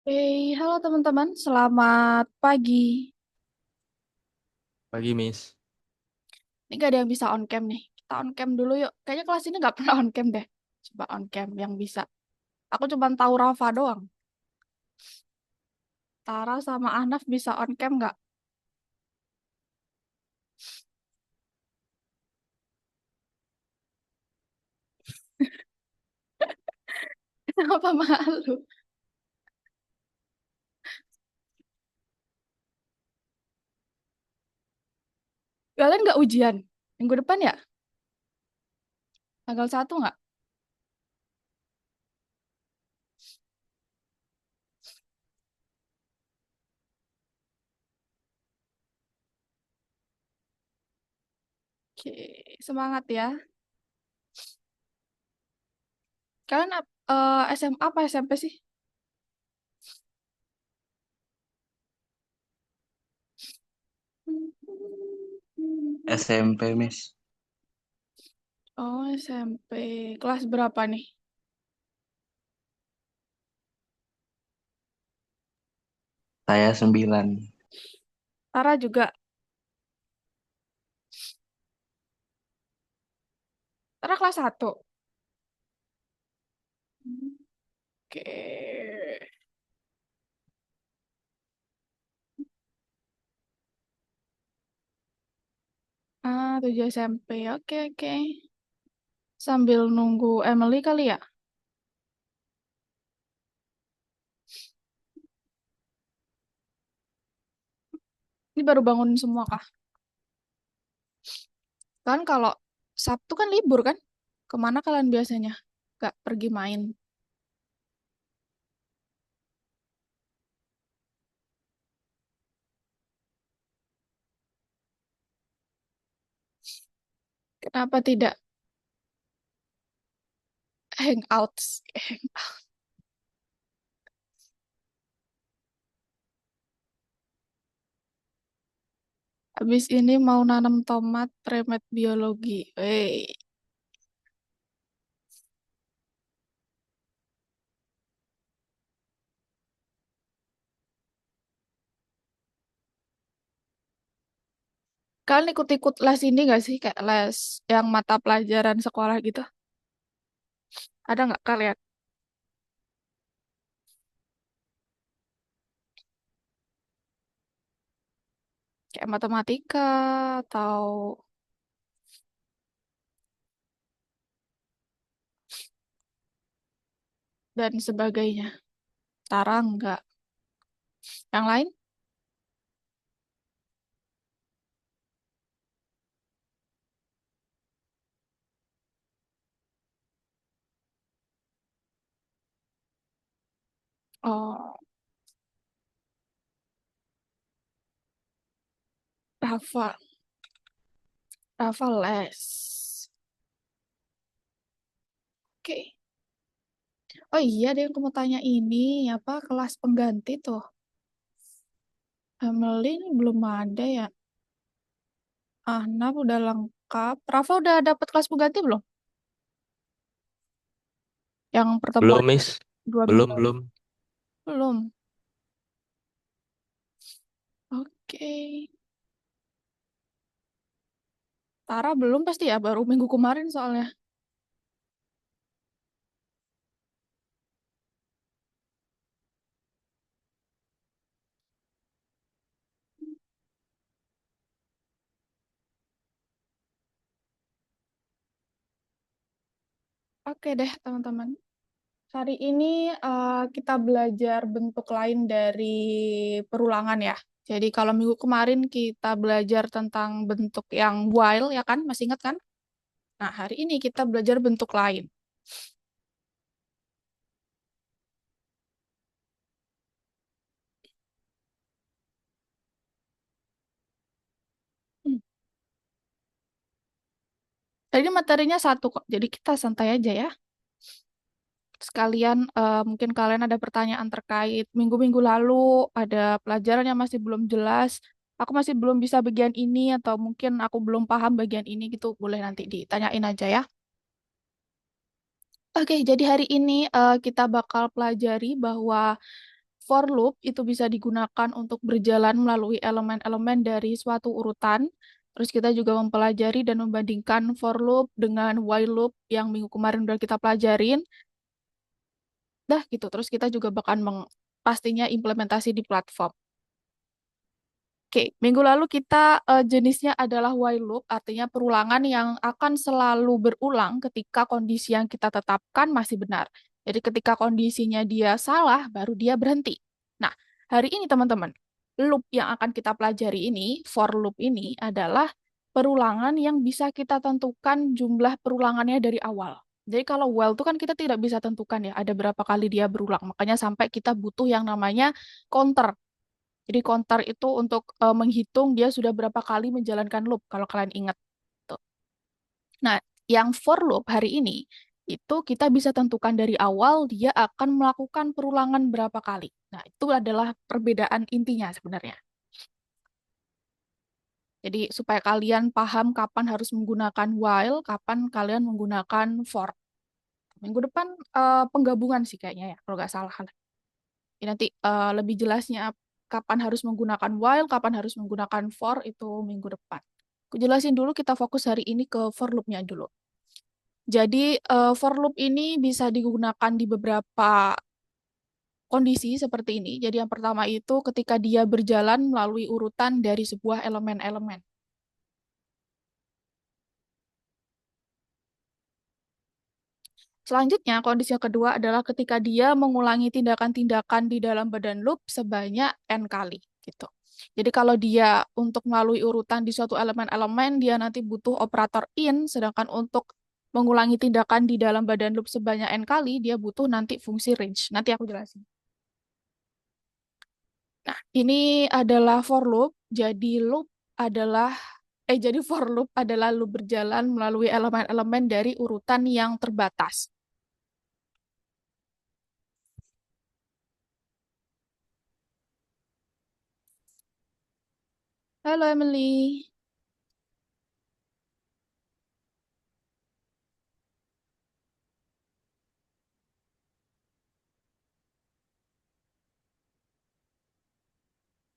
Halo teman-teman, selamat pagi. Pagi, Miss. Ini gak ada yang bisa on cam nih. Kita on cam dulu yuk. Kayaknya kelas ini nggak pernah on cam deh. Coba on cam yang bisa. Aku cuma tahu Rafa doang. Tara sama Ahnaf bisa on cam nggak? Kenapa malu? Kalian nggak ujian? Minggu depan ya? Tanggal 1 nggak? Oke, semangat ya. Kalian SMA apa SMP sih? SMP, Miss. Oh, SMP. Kelas berapa nih? Saya 9. Tara juga. Tara kelas 1. Oke. Ah, 7 SMP. Oke, oke. Sambil nunggu Emily kali ya? Ini baru bangun semua kah? Kan kalau Sabtu kan libur kan? Kemana kalian biasanya? Gak pergi main. Kenapa tidak hangouts? Habis ini mau nanam tomat premed biologi. Kalian ikut-ikut les ini gak sih? Kayak les yang mata pelajaran sekolah gitu? Ada nggak kalian? Kayak matematika atau dan sebagainya. Tara nggak. Yang lain? Oh, Rafa. Rafa les. Oke. Oh iya deh, aku mau tanya ini. Apa kelas pengganti tuh? Emily ini belum ada ya. Ahnaf udah lengkap. Rafa udah dapat kelas pengganti belum? Yang Belum, pertemuan Miss. 2 minggu Belum, lalu. belum. Belum. Oke. Tara belum pasti ya, baru minggu kemarin soalnya. Oke deh, teman-teman. Hari ini kita belajar bentuk lain dari perulangan ya. Jadi kalau minggu kemarin kita belajar tentang bentuk yang while ya kan, masih ingat kan? Nah, hari ini kita belajar bentuk lain. Hmm. Tadi materinya satu kok, jadi kita santai aja ya. Sekalian mungkin kalian ada pertanyaan terkait minggu-minggu lalu, ada pelajaran yang masih belum jelas. Aku masih belum bisa bagian ini atau mungkin aku belum paham bagian ini gitu, boleh nanti ditanyain aja ya. Oke, jadi hari ini kita bakal pelajari bahwa For loop itu bisa digunakan untuk berjalan melalui elemen-elemen dari suatu urutan. Terus kita juga mempelajari dan membandingkan for loop dengan while loop yang minggu kemarin udah kita pelajarin. Dah gitu. Terus kita juga bakal pastinya implementasi di platform. Oke, minggu lalu kita jenisnya adalah while loop, artinya perulangan yang akan selalu berulang ketika kondisi yang kita tetapkan masih benar. Jadi ketika kondisinya dia salah, baru dia berhenti. Nah, hari ini teman-teman, loop yang akan kita pelajari ini, for loop ini adalah perulangan yang bisa kita tentukan jumlah perulangannya dari awal. Jadi kalau while itu kan kita tidak bisa tentukan ya, ada berapa kali dia berulang. Makanya sampai kita butuh yang namanya counter. Jadi counter itu untuk menghitung dia sudah berapa kali menjalankan loop, kalau kalian ingat. Tuh. Nah, yang for loop hari ini, itu kita bisa tentukan dari awal dia akan melakukan perulangan berapa kali. Nah, itu adalah perbedaan intinya sebenarnya. Jadi supaya kalian paham kapan harus menggunakan while, kapan kalian menggunakan for. Minggu depan penggabungan sih kayaknya ya, kalau nggak salah. Ya, nanti lebih jelasnya kapan harus menggunakan while, kapan harus menggunakan for itu minggu depan. Aku jelasin dulu, kita fokus hari ini ke for loop-nya dulu. Jadi for loop ini bisa digunakan di beberapa kondisi seperti ini. Jadi yang pertama itu ketika dia berjalan melalui urutan dari sebuah elemen-elemen. Selanjutnya, kondisi yang kedua adalah ketika dia mengulangi tindakan-tindakan di dalam badan loop sebanyak n kali, gitu. Jadi kalau dia untuk melalui urutan di suatu elemen-elemen, dia nanti butuh operator in, sedangkan untuk mengulangi tindakan di dalam badan loop sebanyak n kali, dia butuh nanti fungsi range. Nanti aku jelasin. Nah, ini adalah for loop. Jadi for loop adalah loop berjalan melalui elemen-elemen dari urutan yang terbatas. Halo Emily.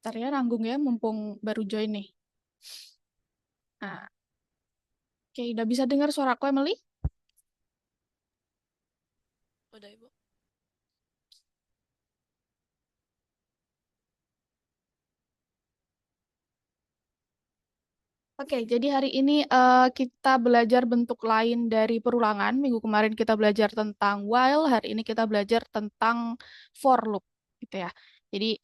Ntar ya nanggung ya, mumpung baru join nih. Nah, oke, udah bisa dengar suaraku Emily? Udah, Ibu. Oke, jadi hari ini kita belajar bentuk lain dari perulangan. Minggu kemarin kita belajar tentang while, hari ini kita belajar tentang for loop, gitu ya. Jadi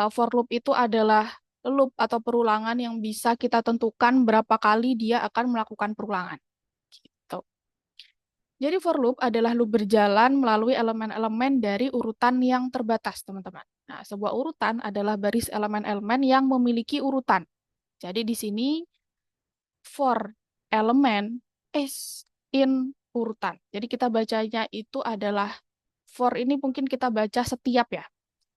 for loop itu adalah loop atau perulangan yang bisa kita tentukan berapa kali dia akan melakukan perulangan. Gitu. Jadi for loop adalah loop berjalan melalui elemen-elemen dari urutan yang terbatas, teman-teman. Nah, sebuah urutan adalah baris elemen-elemen yang memiliki urutan. Jadi di sini for elemen is in urutan. Jadi kita bacanya itu adalah for ini mungkin kita baca setiap ya.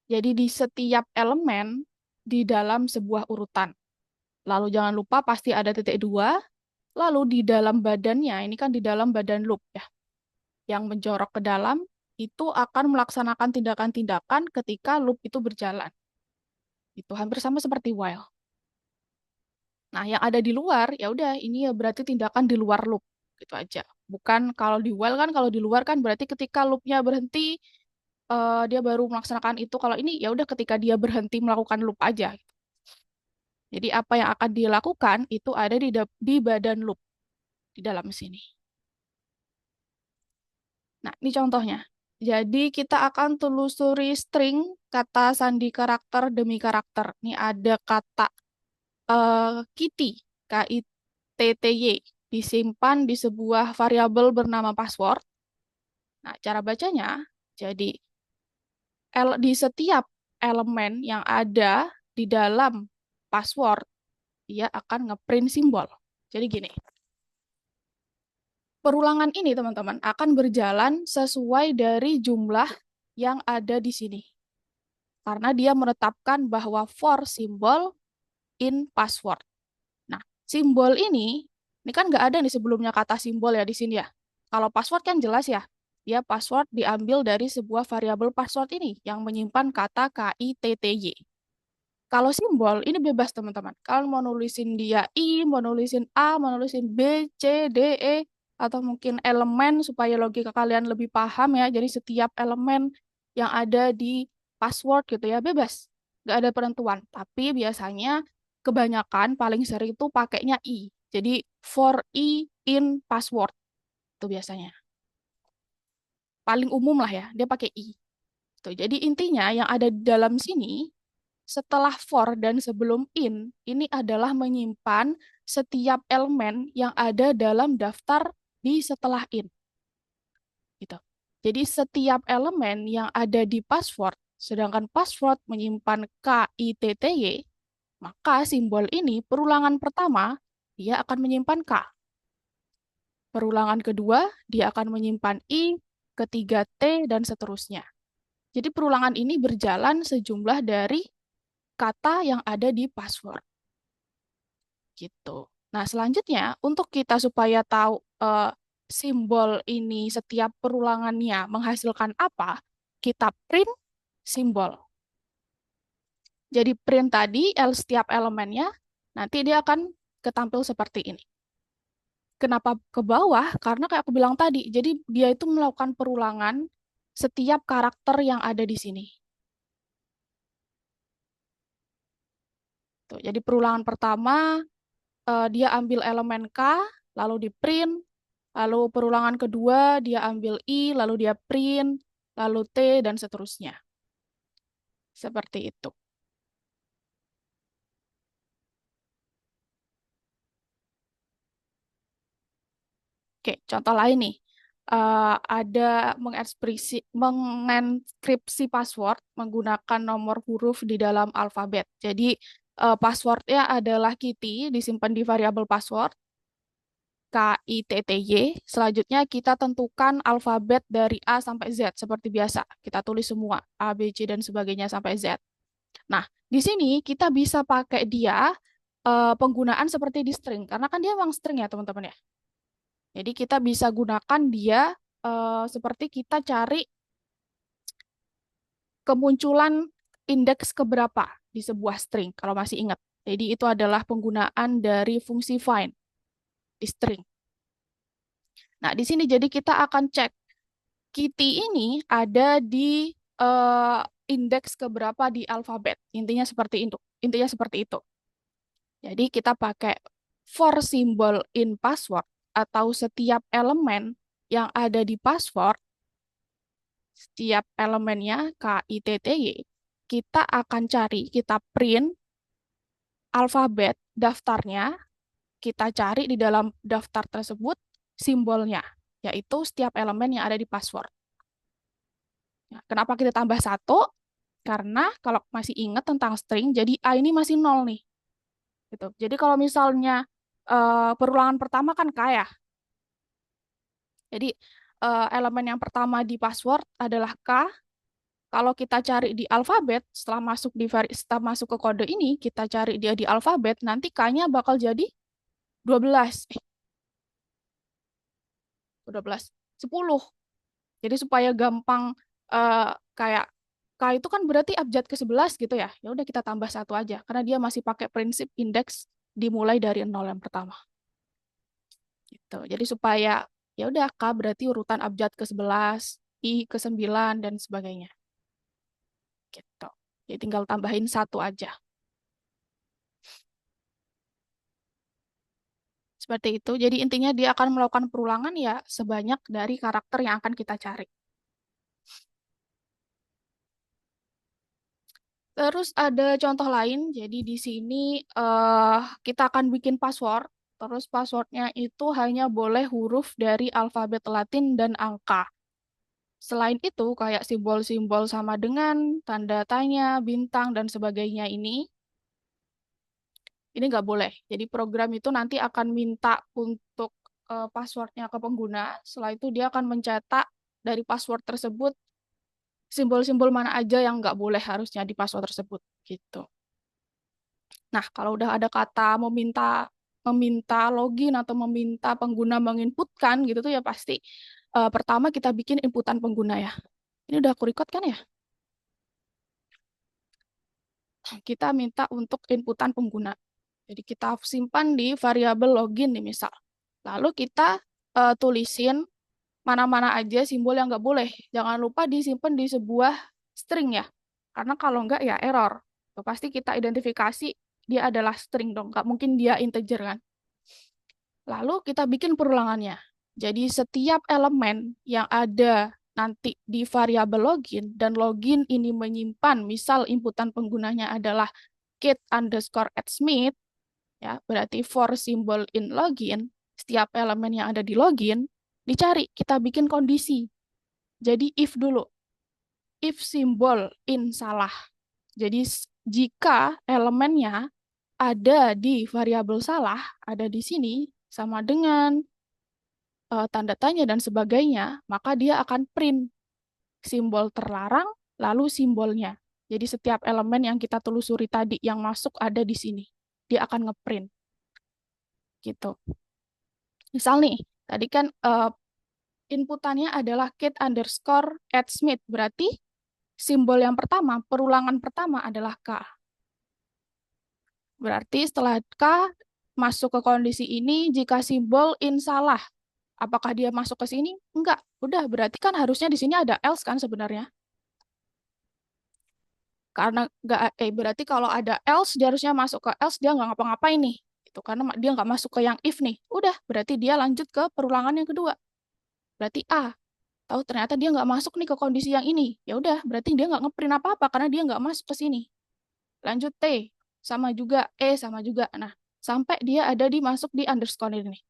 Jadi di setiap elemen di dalam sebuah urutan. Lalu jangan lupa pasti ada titik dua. Lalu di dalam badannya, ini kan di dalam badan loop ya. Yang menjorok ke dalam itu akan melaksanakan tindakan-tindakan ketika loop itu berjalan. Itu hampir sama seperti while. Nah, yang ada di luar ya udah ini ya berarti tindakan di luar loop gitu aja. Bukan kalau di while kan kalau di luar kan berarti ketika loopnya berhenti dia baru melaksanakan itu. Kalau ini ya udah ketika dia berhenti melakukan loop aja. Jadi apa yang akan dilakukan itu ada di badan loop di dalam sini. Nah, ini contohnya. Jadi kita akan telusuri string kata sandi karakter demi karakter. Ini ada kata kitty, KITTY, disimpan di sebuah variabel bernama password. Nah, cara bacanya, jadi di setiap elemen yang ada di dalam password, dia akan ngeprint simbol. Jadi gini, perulangan ini teman-teman akan berjalan sesuai dari jumlah yang ada di sini. Karena dia menetapkan bahwa for simbol in password. Nah, simbol ini kan nggak ada nih sebelumnya kata simbol ya di sini ya. Kalau password kan jelas ya. Dia password diambil dari sebuah variabel password ini yang menyimpan kata KITTY. Kalau simbol, ini bebas teman-teman. Kalian mau nulisin dia I, mau nulisin A, mau nulisin B, C, D, E, atau mungkin elemen supaya logika kalian lebih paham ya. Jadi setiap elemen yang ada di password gitu ya, bebas. Nggak ada penentuan. Tapi biasanya kebanyakan paling sering itu pakainya I. Jadi for I in password itu biasanya. Paling umum lah ya, dia pakai I. Tuh, jadi intinya yang ada di dalam sini setelah for dan sebelum in, ini adalah menyimpan setiap elemen yang ada dalam daftar di setelah in. Gitu. Jadi setiap elemen yang ada di password, sedangkan password menyimpan KITTY, maka simbol ini perulangan pertama dia akan menyimpan K. Perulangan kedua dia akan menyimpan I, ketiga T, dan seterusnya. Jadi perulangan ini berjalan sejumlah dari kata yang ada di password. Gitu. Nah, selanjutnya untuk kita supaya tahu simbol ini setiap perulangannya menghasilkan apa, kita print simbol. Jadi print tadi setiap elemennya, nanti dia akan ketampil seperti ini. Kenapa ke bawah? Karena kayak aku bilang tadi, jadi dia itu melakukan perulangan setiap karakter yang ada di sini. Tuh, jadi perulangan pertama dia ambil elemen K, lalu di print, lalu perulangan kedua dia ambil I, lalu dia print, lalu T, dan seterusnya. Seperti itu. Oke, contoh lain nih. Ada mengenkripsi password menggunakan nomor huruf di dalam alfabet. Jadi passwordnya adalah Kitty, disimpan di variabel password. KITTY. Selanjutnya kita tentukan alfabet dari A sampai Z seperti biasa. Kita tulis semua A, B, C dan sebagainya sampai Z. Nah, di sini kita bisa pakai dia penggunaan seperti di string karena kan dia memang string ya teman-teman ya. Jadi kita bisa gunakan dia seperti kita cari kemunculan indeks keberapa di sebuah string kalau masih ingat. Jadi itu adalah penggunaan dari fungsi find di string. Nah, di sini jadi kita akan cek Kitty ini ada di indeks keberapa di alfabet. Intinya seperti itu. Intinya seperti itu. Jadi kita pakai for symbol in password atau setiap elemen yang ada di password, setiap elemennya KITTY, kita akan cari, kita print alfabet daftarnya, kita cari di dalam daftar tersebut simbolnya, yaitu setiap elemen yang ada di password. Nah, kenapa kita tambah satu? Karena kalau masih ingat tentang string, jadi A ini masih nol nih. Gitu. Jadi kalau misalnya perulangan pertama kan K ya. Jadi elemen yang pertama di password adalah K. Kalau kita cari di alfabet, setelah masuk ke kode ini, kita cari dia di alfabet, nanti K-nya bakal jadi 12. 12. 10. Jadi supaya gampang kayak K itu kan berarti abjad ke-11 gitu ya. Ya udah kita tambah satu aja karena dia masih pakai prinsip indeks dimulai dari 0 yang pertama. Gitu. Jadi supaya ya udah K berarti urutan abjad ke-11, I ke-9 dan sebagainya. Gitu. Jadi tinggal tambahin satu aja. Seperti itu. Jadi intinya dia akan melakukan perulangan ya sebanyak dari karakter yang akan kita cari. Terus ada contoh lain, jadi di sini kita akan bikin password, terus passwordnya itu hanya boleh huruf dari alfabet Latin dan angka. Selain itu, kayak simbol-simbol sama dengan, tanda tanya, bintang, dan sebagainya ini nggak boleh. Jadi program itu nanti akan minta untuk passwordnya ke pengguna, setelah itu dia akan mencetak dari password tersebut simbol-simbol mana aja yang nggak boleh harusnya di password tersebut. Gitu. Nah, kalau udah ada kata meminta meminta login atau meminta pengguna menginputkan gitu tuh ya pasti pertama kita bikin inputan pengguna ya. Ini udah aku record kan ya? Kita minta untuk inputan pengguna. Jadi kita simpan di variabel login nih misal. Lalu kita tulisin mana-mana aja simbol yang nggak boleh. Jangan lupa disimpan di sebuah string ya. Karena kalau nggak ya error. Tuh, pasti kita identifikasi dia adalah string dong. Nggak mungkin dia integer kan. Lalu kita bikin perulangannya. Jadi setiap elemen yang ada nanti di variabel login dan login ini menyimpan misal inputan penggunanya adalah get_@smith ya, berarti for symbol in login, setiap elemen yang ada di login dicari, kita bikin kondisi. Jadi if dulu. If symbol in salah. Jadi jika elemennya ada di variabel salah, ada di sini sama dengan tanda tanya dan sebagainya, maka dia akan print simbol terlarang lalu simbolnya. Jadi setiap elemen yang kita telusuri tadi yang masuk ada di sini. Dia akan ngeprint. Gitu. Misal nih, tadi kan inputannya adalah get_@smith. Berarti simbol yang pertama, perulangan pertama adalah K. Berarti setelah K masuk ke kondisi ini, jika simbol in salah, apakah dia masuk ke sini? Enggak. Udah, berarti kan harusnya di sini ada else kan sebenarnya. Karena enggak, berarti kalau ada else, dia harusnya masuk ke else, dia nggak ngapa-ngapain nih. Itu karena dia nggak masuk ke yang if nih. Udah, berarti dia lanjut ke perulangan yang kedua. Berarti A. Tahu ternyata dia nggak masuk nih ke kondisi yang ini. Ya udah, berarti dia nggak ngeprint apa-apa karena dia nggak masuk ke sini. Lanjut T, sama juga E, sama juga. Nah, sampai dia ada di masuk di underscore ini.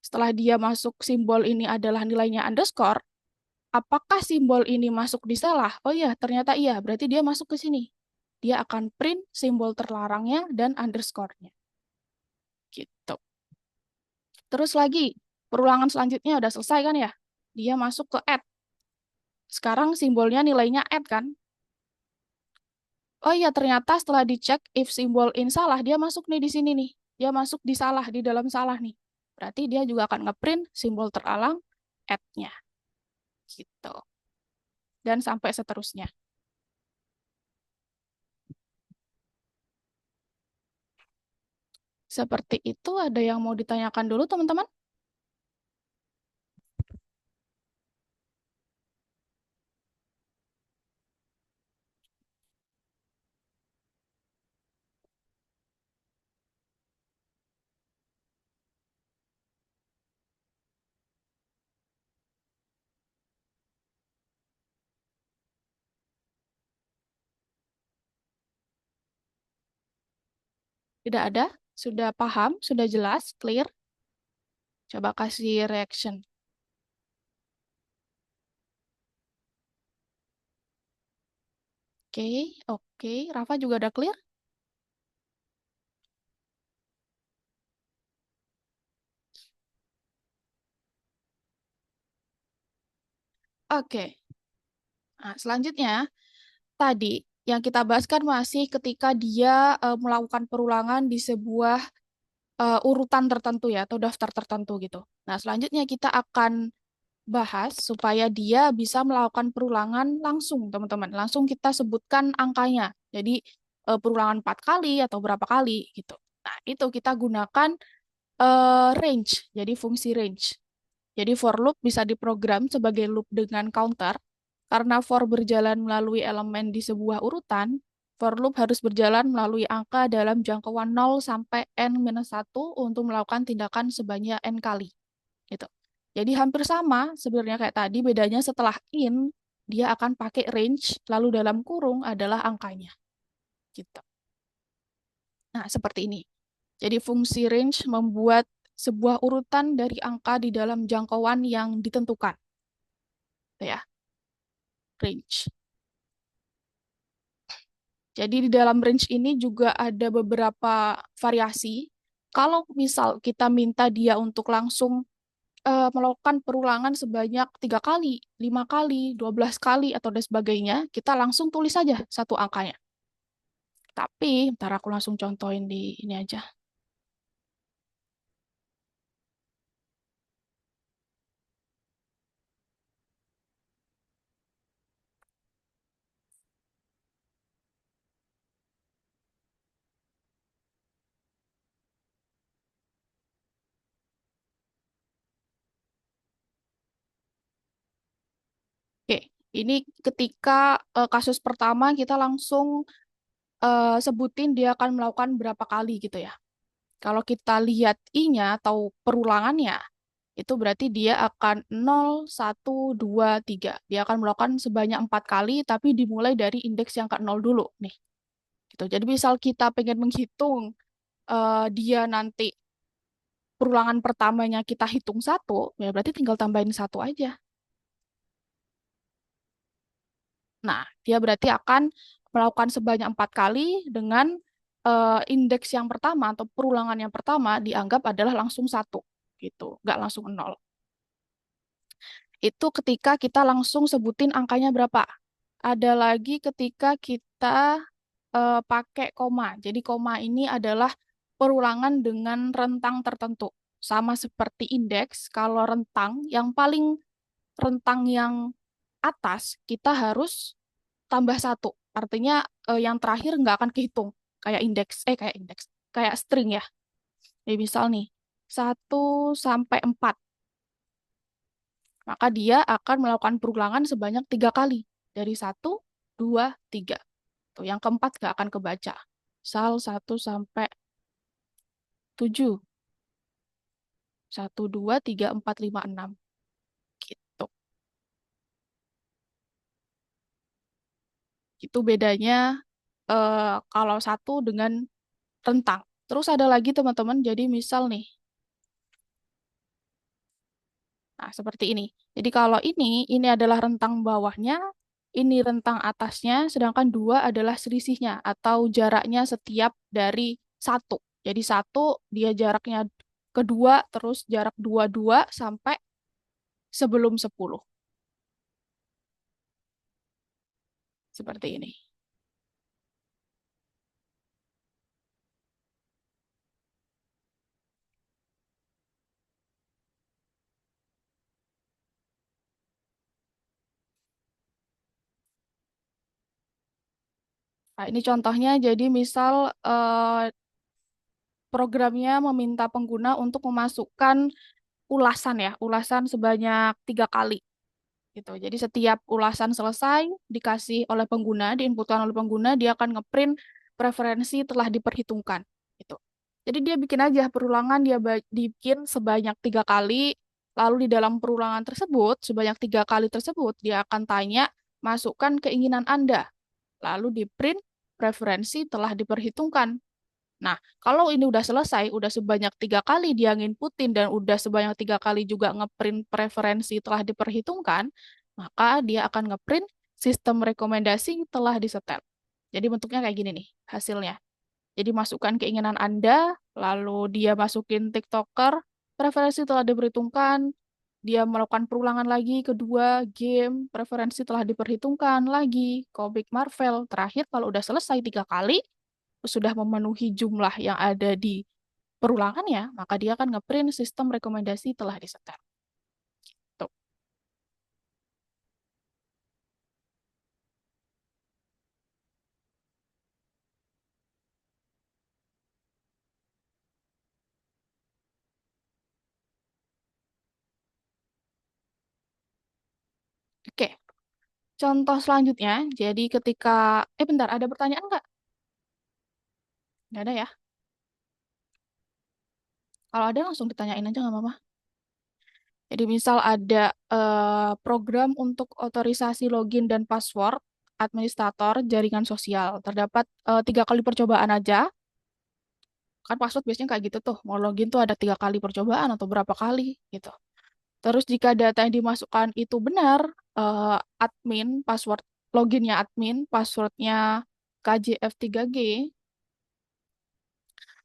Setelah dia masuk simbol ini adalah nilainya underscore, apakah simbol ini masuk di salah? Oh iya, ternyata iya. Berarti dia masuk ke sini. Dia akan print simbol terlarangnya dan underscore-nya. Gitu. Terus lagi, perulangan selanjutnya udah selesai kan ya? Dia masuk ke add. Sekarang simbolnya nilainya add kan? Oh iya, ternyata setelah dicek if simbol in salah, dia masuk nih di sini nih. Dia masuk di salah, di dalam salah nih. Berarti dia juga akan ngeprint simbol terlarang add-nya. Gitu. Dan sampai seterusnya. Seperti itu, ada yang mau ditanyakan dulu teman-teman? Tidak ada? Sudah paham? Sudah jelas? Clear? Coba kasih reaction. Oke, oke. Rafa juga udah clear? Oke. Nah, selanjutnya, tadi yang kita bahas kan masih ketika dia melakukan perulangan di sebuah urutan tertentu ya, atau daftar tertentu gitu. Nah, selanjutnya kita akan bahas supaya dia bisa melakukan perulangan langsung, teman-teman. Langsung kita sebutkan angkanya. Jadi, perulangan 4 kali atau berapa kali gitu. Nah, itu kita gunakan range, jadi fungsi range. Jadi for loop bisa diprogram sebagai loop dengan counter, karena for berjalan melalui elemen di sebuah urutan, for loop harus berjalan melalui angka dalam jangkauan 0 sampai n-1 untuk melakukan tindakan sebanyak n kali. Gitu. Jadi hampir sama sebenarnya kayak tadi, bedanya setelah in, dia akan pakai range, lalu dalam kurung adalah angkanya. Gitu. Nah, seperti ini. Jadi fungsi range membuat sebuah urutan dari angka di dalam jangkauan yang ditentukan. Ya, range. Jadi di dalam range ini juga ada beberapa variasi. Kalau misal kita minta dia untuk langsung melakukan perulangan sebanyak 3 kali, 5 kali, 12 kali, atau dan sebagainya, kita langsung tulis saja satu angkanya. Tapi, ntar aku langsung contohin di ini aja. Ini ketika kasus pertama kita langsung sebutin dia akan melakukan berapa kali gitu ya. Kalau kita lihat I-nya atau perulangannya, itu berarti dia akan 0, 1, 2, 3. Dia akan melakukan sebanyak 4 kali, tapi dimulai dari indeks yang ke 0 dulu nih. Gitu. Jadi misal kita pengen menghitung dia nanti perulangan pertamanya kita hitung 1, ya berarti tinggal tambahin 1 aja. Nah, dia berarti akan melakukan sebanyak 4 kali dengan indeks yang pertama atau perulangan yang pertama dianggap adalah langsung 1 gitu, nggak langsung 0. Itu ketika kita langsung sebutin angkanya berapa. Ada lagi ketika kita pakai koma. Jadi koma ini adalah perulangan dengan rentang tertentu. Sama seperti indeks, kalau rentang yang paling rentang yang atas kita harus tambah 1. Artinya yang terakhir nggak akan kehitung. Kayak indeks, kayak string ya. Jadi misal nih, 1 sampai 4. Maka dia akan melakukan perulangan sebanyak 3 kali. Dari 1, 2, 3. Tuh, yang keempat nggak akan kebaca. Misal 1 sampai 7. 1, 2, 3, 4, 5, 6. Gitu. Itu bedanya kalau satu dengan rentang. Terus ada lagi teman-teman, jadi misal nih, nah seperti ini. Jadi kalau ini adalah rentang bawahnya, ini rentang atasnya, sedangkan 2 adalah selisihnya atau jaraknya setiap dari 1. Jadi 1 dia jaraknya kedua, terus jarak 2 sampai sebelum 10. Seperti ini. Nah, ini contohnya, jadi misal programnya meminta pengguna untuk memasukkan ulasan ya, ulasan sebanyak 3 kali. Gitu. Jadi setiap ulasan selesai dikasih oleh pengguna, diinputkan oleh pengguna, dia akan ngeprint preferensi telah diperhitungkan. Gitu. Jadi dia bikin aja perulangan, dia bikin sebanyak 3 kali, lalu di dalam perulangan tersebut, sebanyak 3 kali tersebut, dia akan tanya, masukkan keinginan Anda, lalu di print preferensi telah diperhitungkan. Nah, kalau ini udah selesai, udah sebanyak 3 kali dia nginputin dan udah sebanyak 3 kali juga ngeprint preferensi telah diperhitungkan, maka dia akan ngeprint sistem rekomendasi telah disetel. Jadi bentuknya kayak gini nih hasilnya. Jadi masukkan keinginan Anda, lalu dia masukin TikToker, preferensi telah diperhitungkan, dia melakukan perulangan lagi, kedua game, preferensi telah diperhitungkan lagi, komik Marvel. Terakhir kalau udah selesai 3 kali, sudah memenuhi jumlah yang ada di perulangannya, maka dia akan ngeprint sistem rekomendasi telah disetel. Tuh. Oke, contoh selanjutnya, jadi ketika, bentar, ada pertanyaan nggak? Nggak ada ya? Kalau ada langsung ditanyain aja nggak apa-apa. Jadi misal ada program untuk otorisasi login dan password administrator jaringan sosial. Terdapat 3 kali percobaan aja. Kan password biasanya kayak gitu tuh. Mau login tuh ada 3 kali percobaan atau berapa kali gitu. Terus jika data yang dimasukkan itu benar, admin, password loginnya admin, passwordnya KJF3G,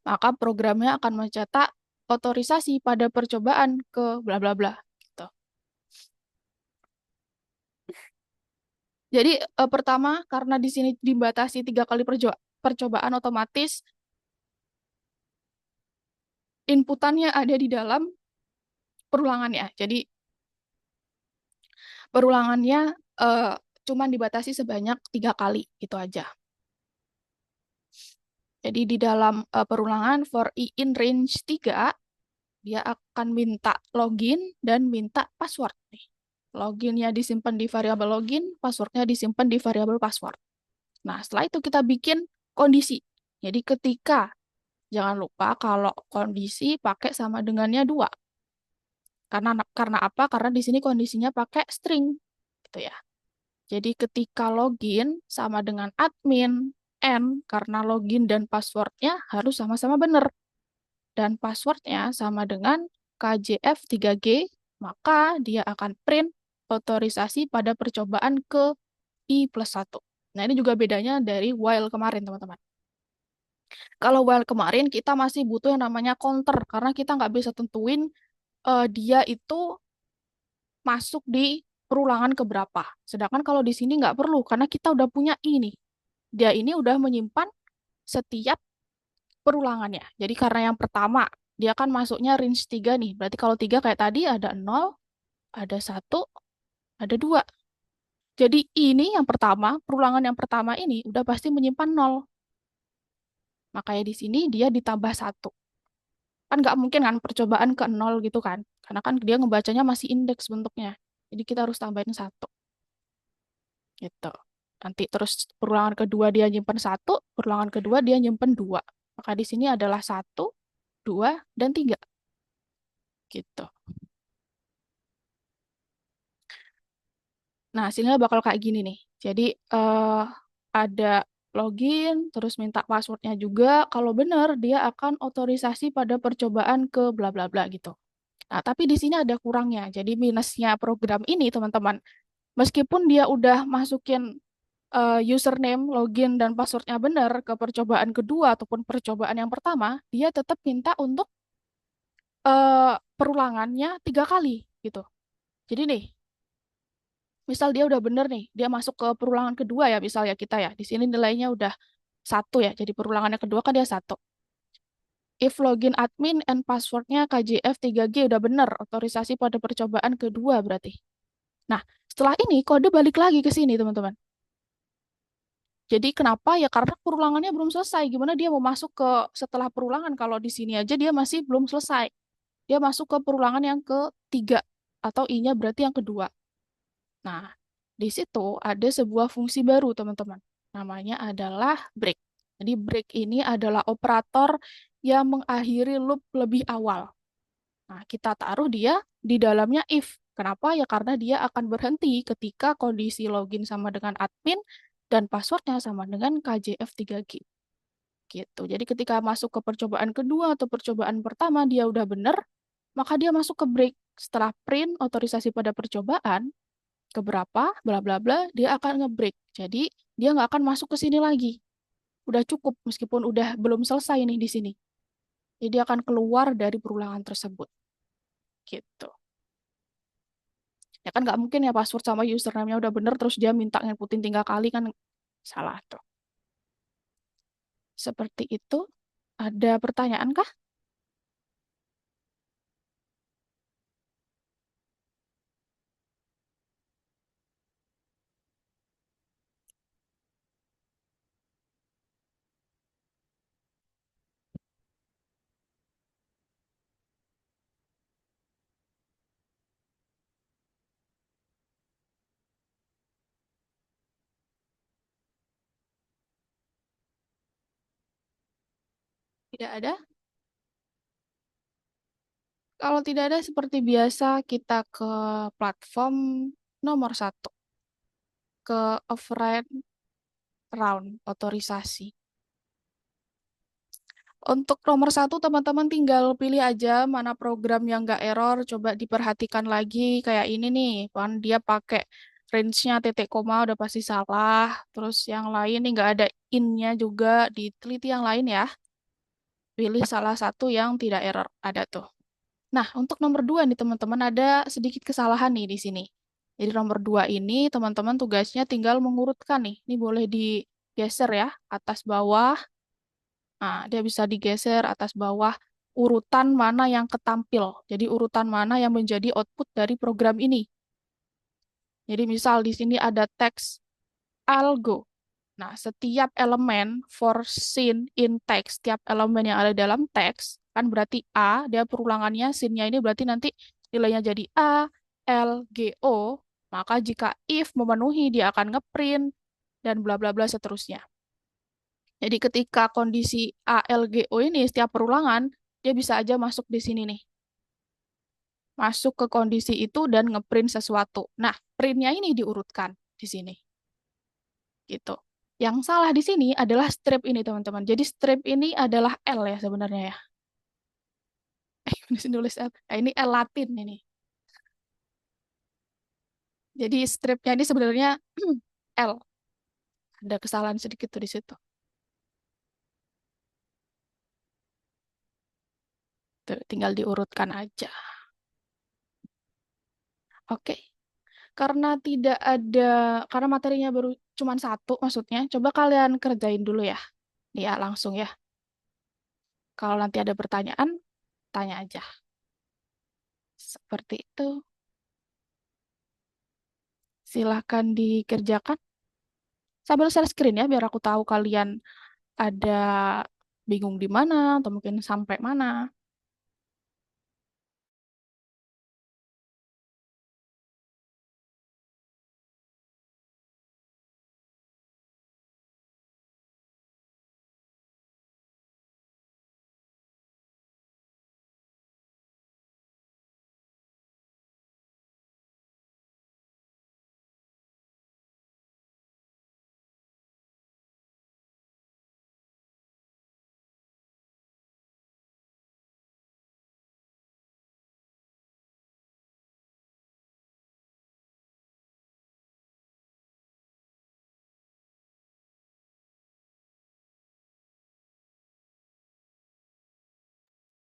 maka programnya akan mencetak otorisasi pada percobaan ke bla bla bla. Gitu. Jadi pertama karena di sini dibatasi 3 kali percobaan, otomatis inputannya ada di dalam perulangannya. Jadi perulangannya eh, cuma dibatasi sebanyak 3 kali, itu aja. Jadi di dalam perulangan for I in range 3, dia akan minta login dan minta password nih. Loginnya disimpan di variabel login, passwordnya disimpan di variabel password. Nah, setelah itu kita bikin kondisi. Jadi ketika, jangan lupa kalau kondisi pakai sama dengannya 2. Karena apa? Karena di sini kondisinya pakai string. Gitu ya. Jadi ketika login sama dengan admin, N, karena login dan passwordnya harus sama-sama benar. Dan passwordnya sama dengan KJF3G, maka dia akan print otorisasi pada percobaan ke I+1. Nah, ini juga bedanya dari while kemarin, teman-teman. Kalau while kemarin, kita masih butuh yang namanya counter, karena kita nggak bisa tentuin dia itu masuk di perulangan keberapa. Sedangkan kalau di sini nggak perlu, karena kita udah punya ini. Dia ini udah menyimpan setiap perulangannya. Jadi karena yang pertama, dia kan masuknya range 3 nih. Berarti kalau 3 kayak tadi ada 0, ada 1, ada 2. Jadi ini yang pertama, perulangan yang pertama ini udah pasti menyimpan 0. Makanya di sini dia ditambah 1. Kan nggak mungkin kan percobaan ke 0 gitu kan. Karena kan dia ngebacanya masih indeks bentuknya. Jadi kita harus tambahin 1. Gitu. Nanti terus perulangan kedua dia nyimpen 1, perulangan kedua dia nyimpen 2. Maka di sini adalah 1, 2, dan 3. Gitu. Nah, hasilnya bakal kayak gini nih. Jadi ada login, terus minta passwordnya juga. Kalau benar, dia akan otorisasi pada percobaan ke bla bla bla gitu. Nah, tapi di sini ada kurangnya. Jadi minusnya program ini, teman-teman, meskipun dia udah masukin username, login, dan passwordnya benar ke percobaan kedua ataupun percobaan yang pertama, dia tetap minta untuk perulangannya 3 kali gitu. Jadi nih, misal dia udah bener nih, dia masuk ke perulangan kedua ya, misal ya kita ya, di sini nilainya udah 1 ya, jadi perulangannya kedua kan dia 1. If login admin and passwordnya KJF3G udah bener, otorisasi pada percobaan kedua berarti. Nah, setelah ini kode balik lagi ke sini, teman-teman. Jadi kenapa ya? Karena perulangannya belum selesai. Gimana dia mau masuk ke setelah perulangan kalau di sini aja dia masih belum selesai. Dia masuk ke perulangan yang ketiga atau I-nya berarti yang kedua. Nah, di situ ada sebuah fungsi baru, teman-teman. Namanya adalah break. Jadi break ini adalah operator yang mengakhiri loop lebih awal. Nah, kita taruh dia di dalamnya if. Kenapa? Ya karena dia akan berhenti ketika kondisi login sama dengan admin dan passwordnya sama dengan KJF3G. Gitu. Jadi ketika masuk ke percobaan kedua atau percobaan pertama dia udah benar, maka dia masuk ke break. Setelah print otorisasi pada percobaan, keberapa, bla bla bla, dia akan nge-break. Jadi dia nggak akan masuk ke sini lagi. Udah cukup meskipun udah belum selesai nih di sini. Jadi dia akan keluar dari perulangan tersebut. Gitu. Ya kan nggak mungkin ya password sama username-nya udah bener terus dia minta nginputin 3 kali kan salah tuh. Seperti itu. Ada pertanyaan kah? Tidak ada? Kalau tidak ada, seperti biasa kita ke platform nomor 1, ke override round otorisasi. Untuk nomor 1, teman-teman tinggal pilih aja mana program yang nggak error. Coba diperhatikan lagi kayak ini nih. Kan dia pakai range-nya titik koma udah pasti salah. Terus yang lain nih nggak ada in-nya juga. Diteliti yang lain ya. Pilih salah satu yang tidak error. Ada tuh. Nah, untuk nomor 2 nih teman-teman ada sedikit kesalahan nih di sini. Jadi nomor 2 ini teman-teman tugasnya tinggal mengurutkan nih. Ini boleh digeser ya, atas bawah. Nah, dia bisa digeser atas bawah urutan mana yang ketampil. Jadi urutan mana yang menjadi output dari program ini. Jadi misal di sini ada teks algo. Nah, setiap elemen for scene in text, setiap elemen yang ada dalam teks, kan berarti A, dia perulangannya scene-nya ini berarti nanti nilainya jadi A, L, G, O. Maka jika if memenuhi, dia akan ngeprint, dan bla bla bla seterusnya. Jadi ketika kondisi ALGO ini setiap perulangan, dia bisa aja masuk di sini nih. Masuk ke kondisi itu dan ngeprint sesuatu. Nah, printnya ini diurutkan di sini. Gitu. Yang salah di sini adalah strip ini, teman-teman. Jadi strip ini adalah L ya sebenarnya ya. Nulis L. Nah, ini L Latin ini. Jadi stripnya ini sebenarnya L. Ada kesalahan sedikit tuh di situ. Tuh, tinggal diurutkan aja. Oke. Karena tidak ada, karena materinya baru cuma satu maksudnya, coba kalian kerjain dulu ya. Nih ya, langsung ya. Kalau nanti ada pertanyaan, tanya aja. Seperti itu. Silahkan dikerjakan. Sambil share screen ya, biar aku tahu kalian ada bingung di mana, atau mungkin sampai mana.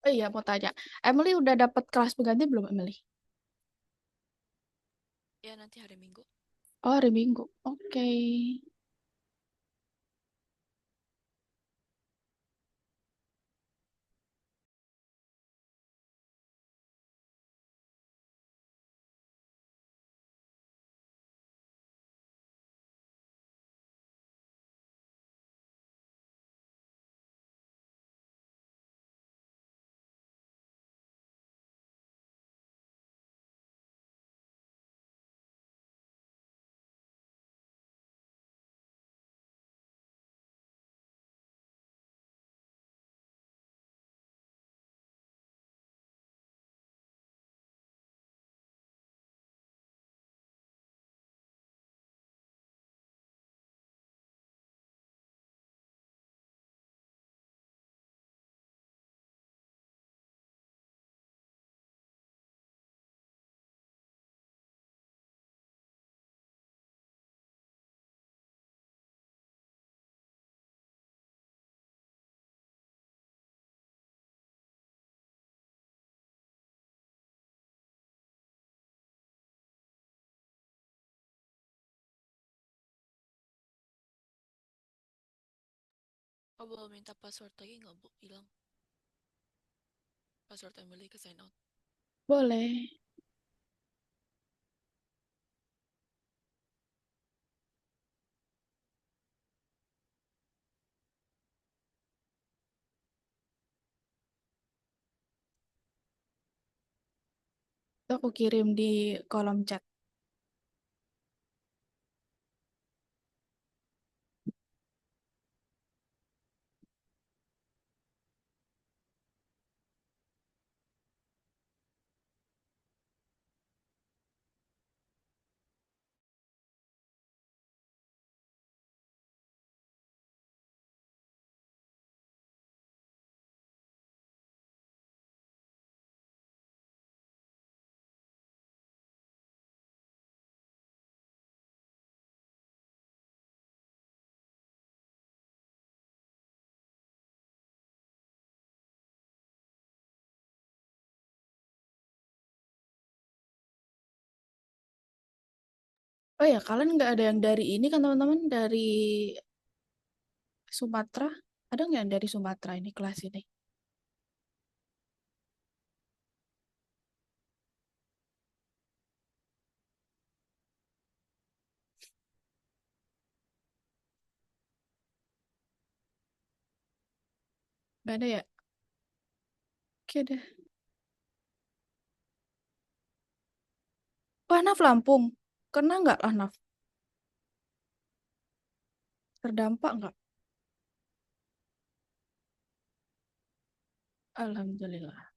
Oh iya, mau tanya. Emily udah dapat kelas pengganti belum, Emily? Ya, nanti hari Minggu. Oh, hari Minggu. Oke. Oh, boleh minta password lagi nggak, Bu? Hilang. Password Emily ke sign out. Boleh. Itu aku kirim di kolom chat. Oh ya, kalian nggak ada yang dari ini kan teman-teman? Dari Sumatera? Ada nggak yang dari Sumatera ini kelas ini? Nggak ada ya? Oke deh. Wah, Naf Lampung. Kena nggak, Ahnaf? Terdampak nggak? Alhamdulillah.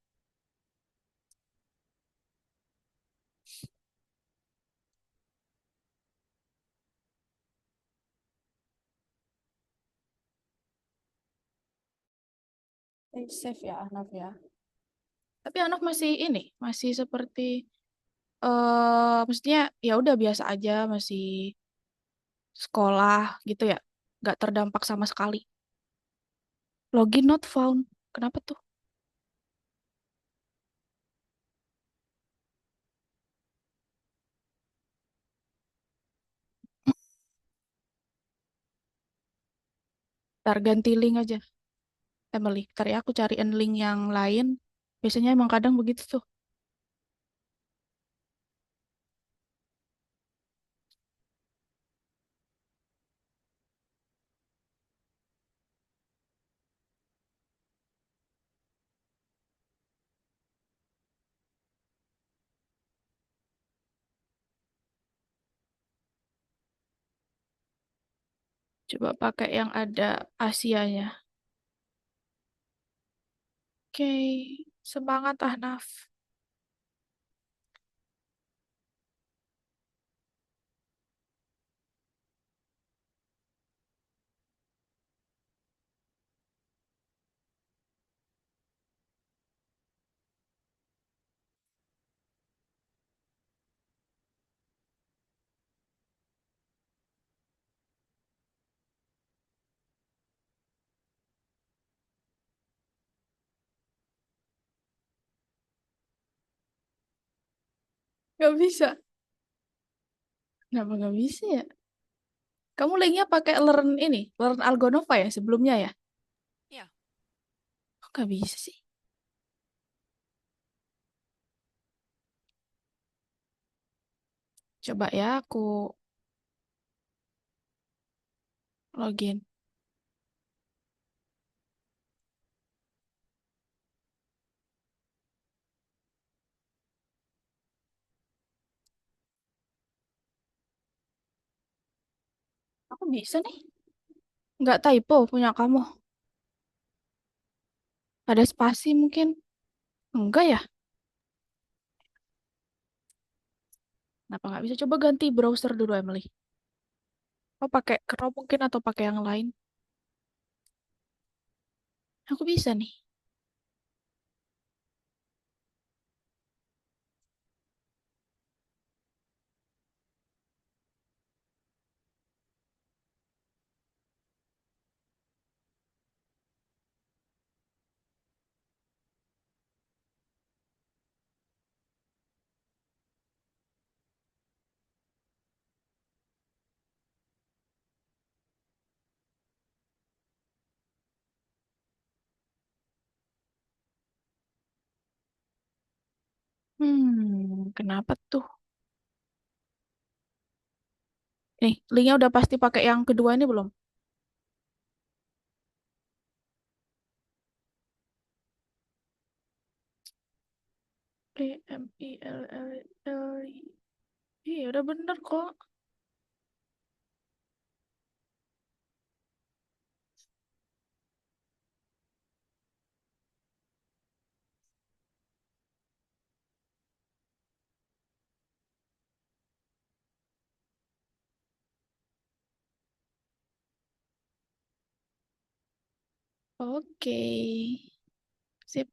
Stay safe ya, Ahnaf ya. Tapi Ahnaf masih ini, masih seperti maksudnya ya udah biasa aja, masih sekolah gitu ya. Nggak terdampak sama sekali. Login not found. Kenapa tuh? Ntar ganti link aja, Emily. Ntar ya aku cariin link yang lain. Biasanya emang kadang begitu tuh. Coba pakai yang ada Asianya. Oke, semangat Ahnaf. Gak bisa. Kenapa gak bisa ya? Kamu linknya pakai Learn ini, Learn Algonova ya sebelumnya ya? Ya, Kok gak bisa sih? Coba ya aku login. Aku bisa nih. Nggak typo punya kamu. Ada spasi mungkin. Enggak ya? Kenapa nggak bisa? Coba ganti browser dulu, Emily. Oh, pakai Chrome mungkin atau pakai yang lain. Aku bisa nih. Kenapa tuh? Nih, linknya udah pasti pakai yang kedua ini belum? Emily. Iya, udah bener kok. Oke. Sip.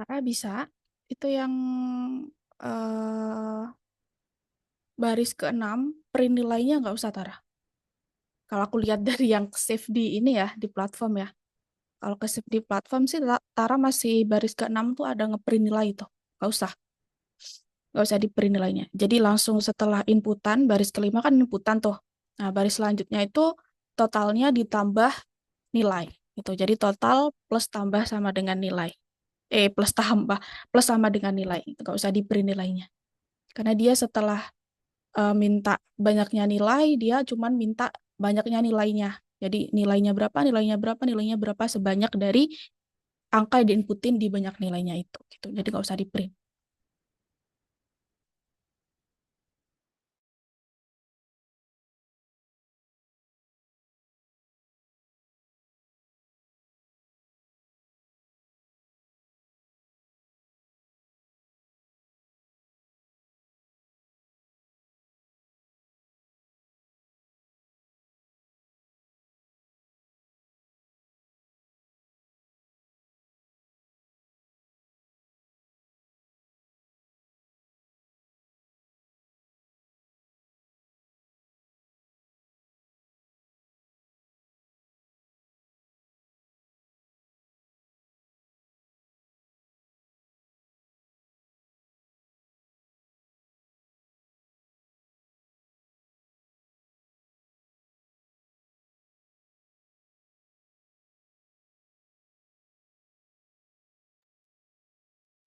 Tara bisa. Itu yang eh baris ke-6, print nilainya nggak usah Tara. Kalau aku lihat dari yang save di ini ya, di platform ya. Kalau ke save di platform sih Tara masih baris ke-6 tuh ada ngeprint nilai itu. Nggak usah. Nggak usah di print nilainya. Jadi langsung setelah inputan, baris kelima kan inputan tuh. Nah, baris selanjutnya itu totalnya ditambah nilai. Gitu. Jadi total plus tambah sama dengan nilai. Plus tambah, plus sama dengan nilai. Itu nggak usah di print nilainya. Karena dia setelah minta banyaknya nilai, dia cuman minta banyaknya nilainya. Jadi nilainya berapa, nilainya berapa, nilainya berapa sebanyak dari angka yang diinputin di banyak nilainya itu. Gitu. Jadi nggak usah di print.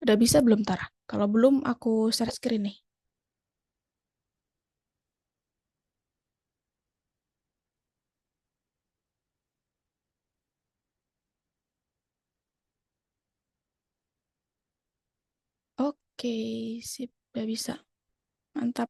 Udah bisa belum, Tara? Kalau belum, aku share screen nih. Oke, sip. Udah bisa. Mantap.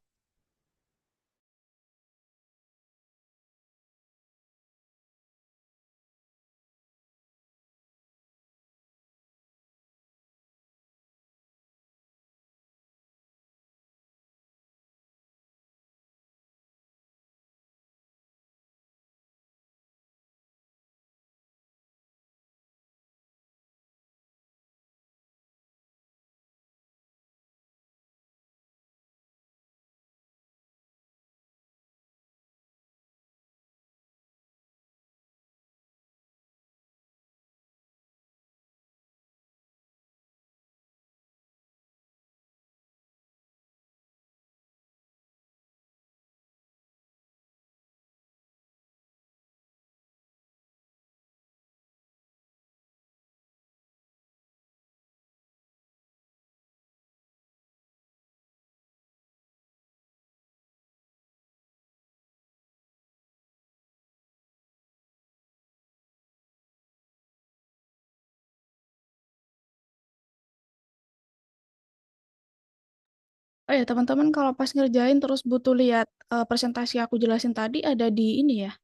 Oh ya, teman-teman kalau pas ngerjain terus butuh lihat presentasi aku jelasin tadi ada di ini ya,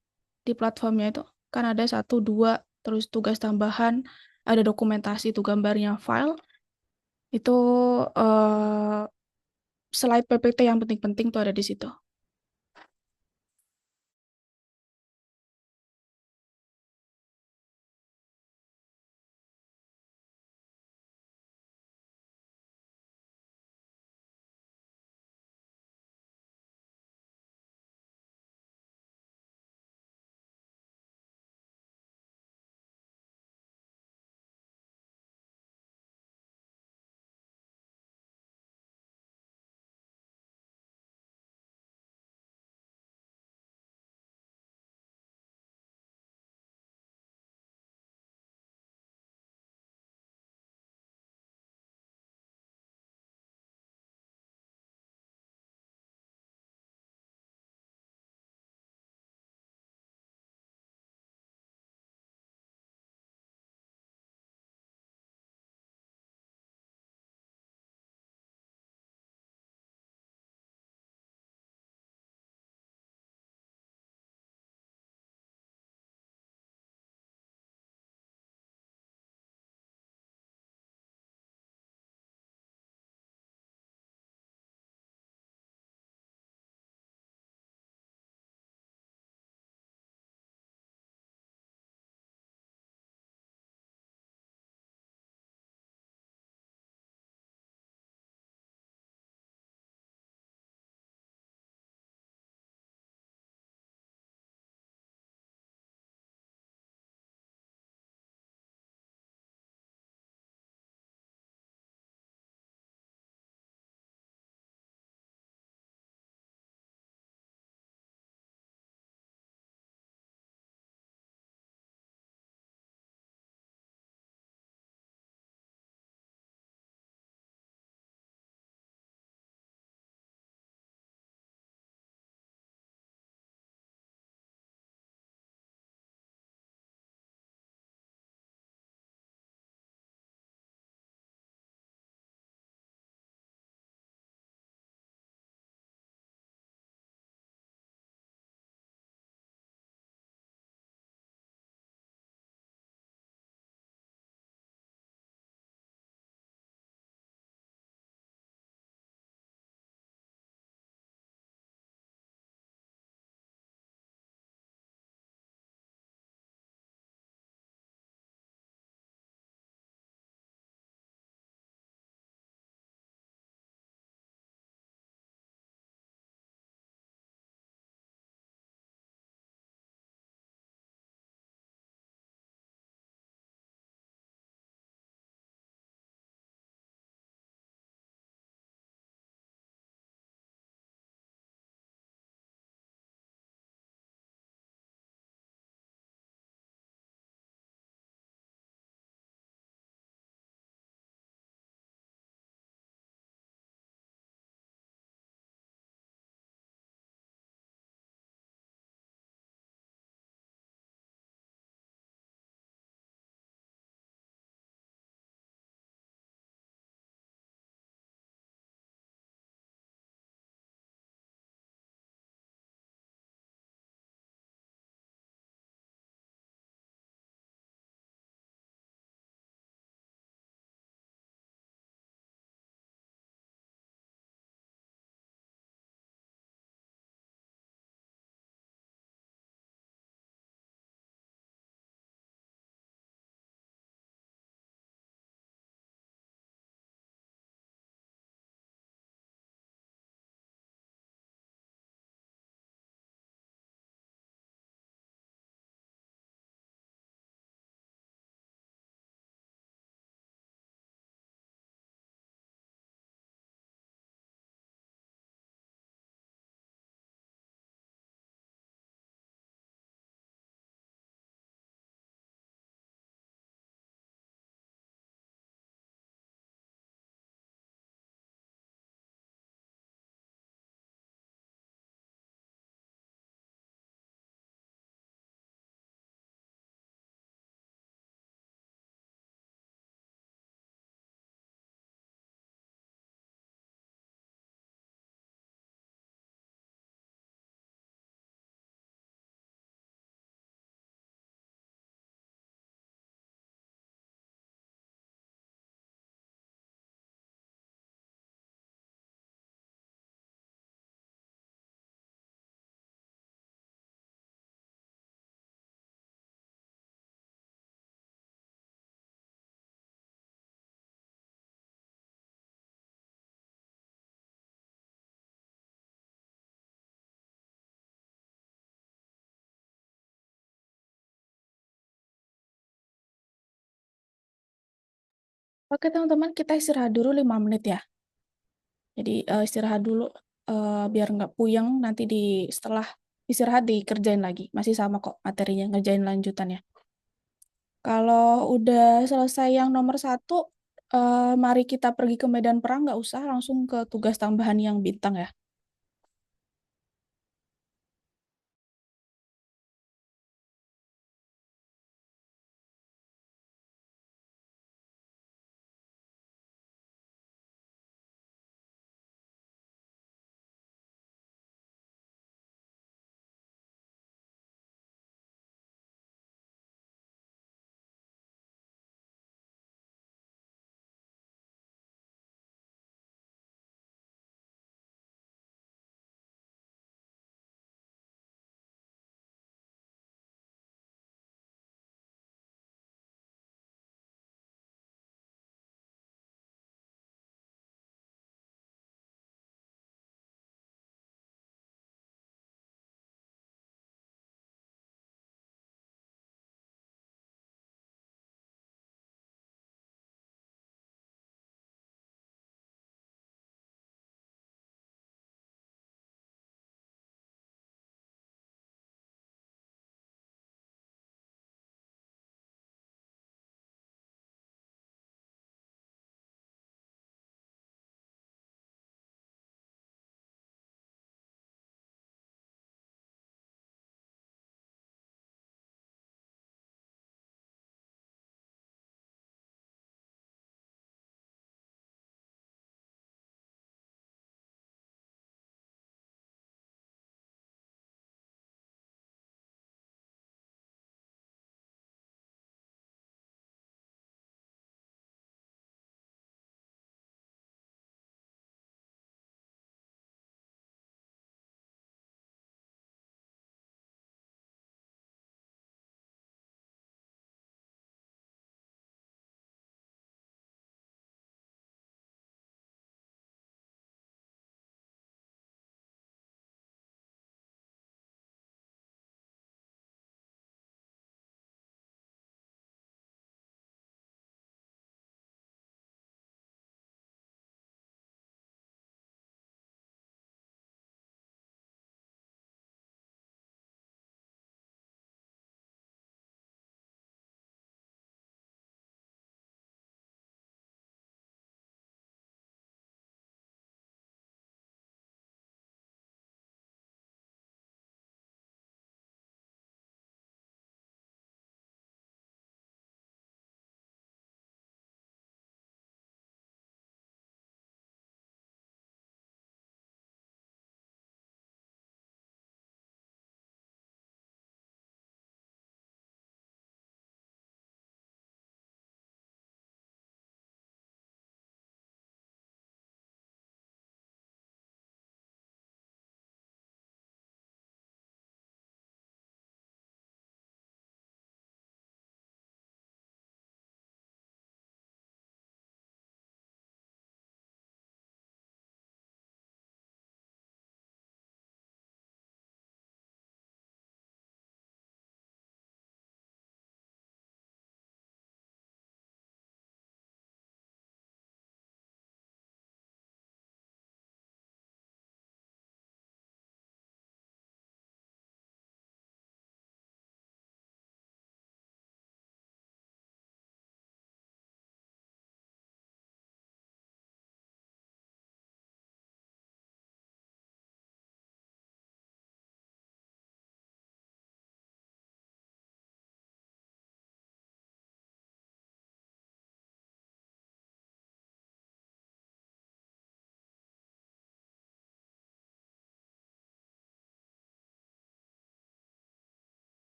di platformnya itu. Kan ada satu, dua, terus tugas tambahan, ada dokumentasi itu gambarnya file. Itu eh slide PPT yang penting-penting tuh ada di situ. Oke teman-teman, kita istirahat dulu 5 menit ya. Jadi istirahat dulu biar nggak puyeng nanti setelah istirahat dikerjain lagi. Masih sama kok materinya, ngerjain lanjutannya. Kalau udah selesai yang nomor 1, mari kita pergi ke medan perang, nggak usah langsung ke tugas tambahan yang bintang ya.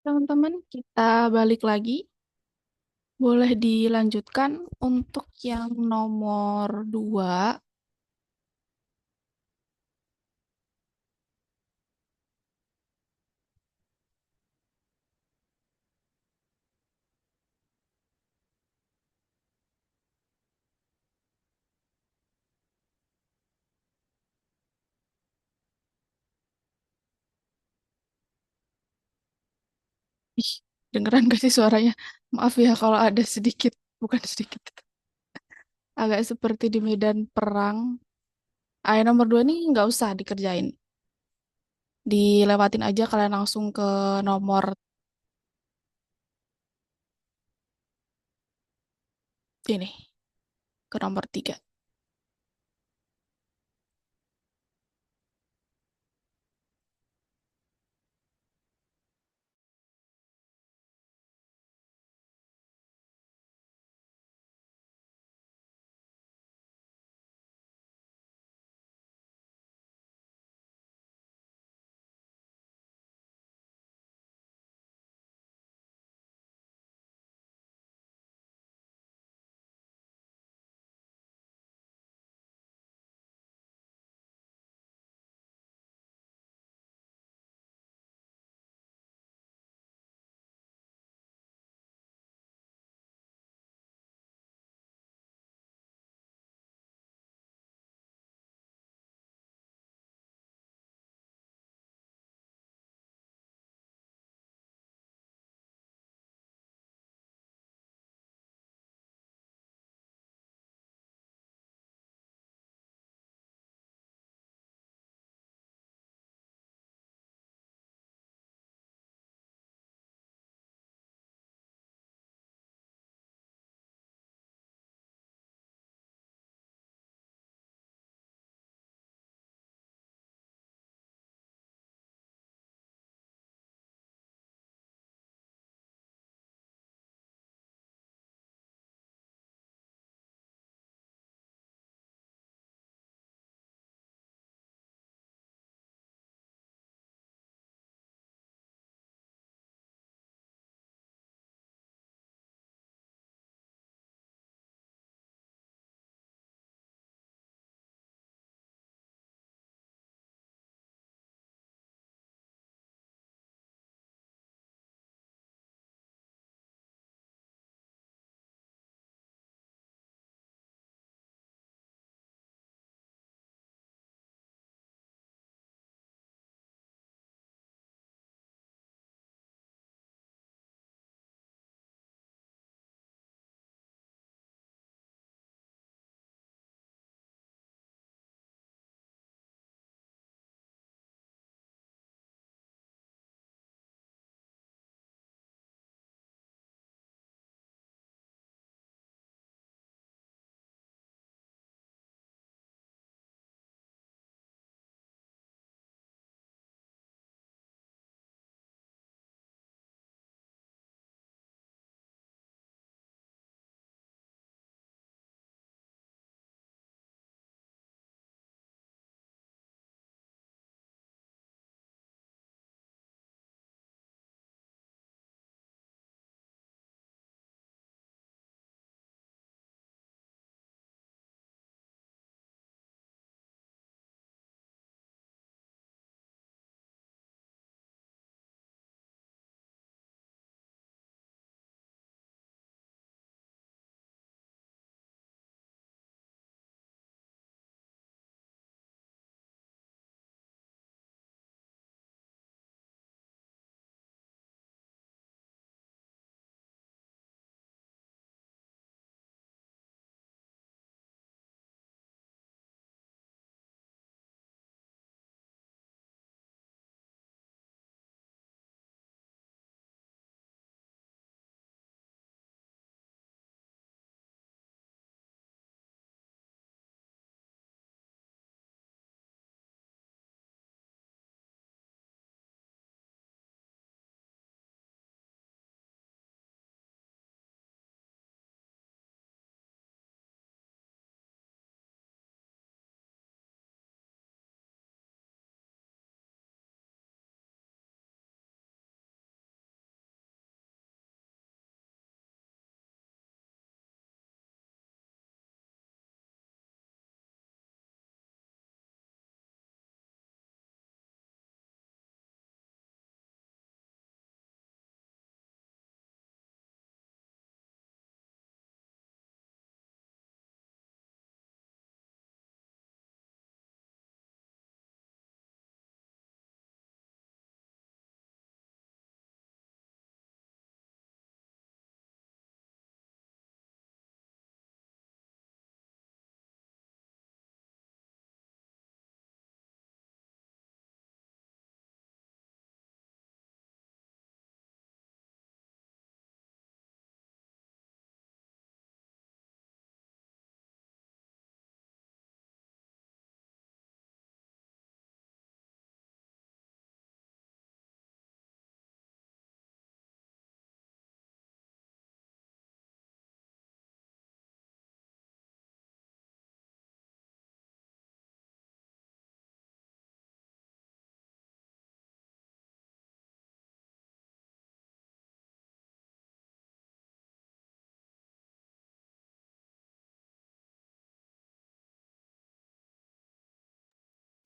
Teman-teman, kita balik lagi. Boleh dilanjutkan untuk yang nomor 2. Ih, dengeran gak sih suaranya? Maaf ya kalau ada sedikit, bukan sedikit, agak seperti di medan perang. Yang nomor 2 ini nggak usah dikerjain. Dilewatin aja kalian langsung ke nomor ini, ke nomor 3.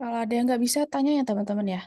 Kalau ada yang nggak bisa, tanya ya teman-teman ya.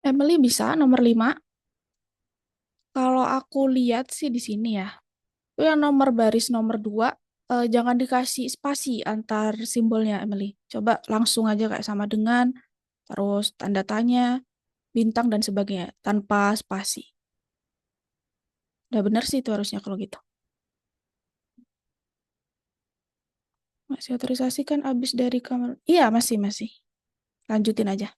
Emily bisa nomor 5. Kalau aku lihat sih di sini ya. Itu yang nomor baris nomor 2, jangan dikasih spasi antar simbolnya, Emily. Coba langsung aja kayak sama dengan, terus tanda tanya, bintang, dan sebagainya, tanpa spasi. Udah bener sih itu harusnya kalau gitu. Masih otorisasi kan abis dari kamar. Iya, masih. Lanjutin aja.